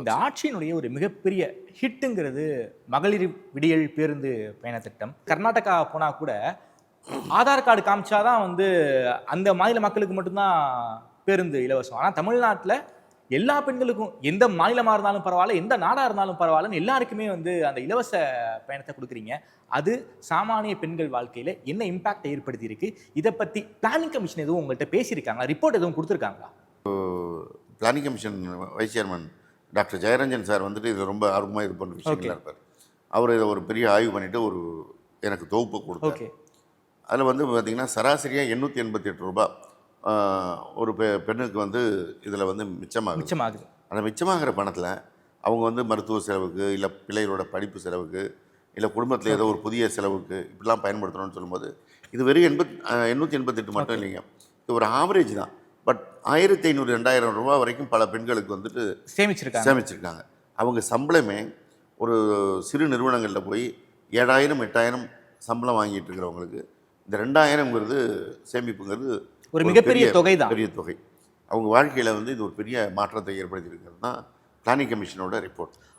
இந்த ஆட்சியினுடைய ஒரு மிகப்பெரிய ஹிட்டுங்கிறது மகளிர் விடியல் பேருந்து பயண திட்டம். கர்நாடகா போனா கூட ஆதார் கார்டு காமிச்சாதான் அந்த மாநில மக்களுக்கு மட்டும்தான் பேருந்து இலவசம். ஆனா தமிழ்நாட்டில் எல்லா பெண்களுக்கும் எந்த மாநிலமா இருந்தாலும் பரவாயில்ல, எந்த நாடா இருந்தாலும் பரவாயில்லன்னு எல்லாருக்குமே அந்த இலவச பயணத்தை கொடுக்குறீங்க. அது சாமானிய பெண்கள் வாழ்க்கையில என்ன இம்பாக்டை ஏற்படுத்தி இருக்கு? இதை பத்தி பிளானிங் கமிஷன் எதுவும் உங்கள்கிட்ட பேசியிருக்காங்களா? ரிப்போர்ட் எதுவும் கொடுத்துருக்காங்களா? Planning commission vice chairman doctor Jayaranjan sir இது ரொம்ப ஆர்வமாக இது பண்ணுற விஷயங்களா இருப்பார். அவர் இதை ஒரு பெரிய ஆய்வு பண்ணிவிட்டு எனக்கு தொகுப்பு கொடுத்தாரு. அதில் பார்த்திங்கன்னா சராசரியாக 888 ரூபா ஒரு பெண்ணுக்கு இதில் மிச்சமாகுது. அந்த மிச்சமாகிற பணத்தில் அவங்க மருத்துவ செலவுக்கு, இல்லை பிள்ளைகளோட படிப்பு செலவுக்கு, இல்லை குடும்பத்தில் ஏதோ ஒரு புதிய செலவுக்கு இப்படிலாம் பயன்படுத்தணும்னு சொல்லும்போது இது வெறும் 888 மட்டும் இல்லைங்க. இது ஒரு ஆவரேஜ் தான். பட் 1500 2000 ரூபா வரைக்கும் பல பெண்களுக்கு சேமிச்சிருக்காங்க. அவங்க சம்பளமே ஒரு சிறு நிறுவனங்களில் போய் 7000 8000 சம்பளம் வாங்கிட்டு இருக்கிறவங்களுக்கு இந்த 2000ங்கிறது சேமிப்புங்கிறது ஒரு மிகப்பெரிய தொகை தான். பெரிய தொகை. அவங்க வாழ்க்கையில் இது ஒரு பெரிய மாற்றத்தை ஏற்படுத்தி இருக்கிறது தான் பிளானிங் கமிஷனோட ரிப்போர்ட்.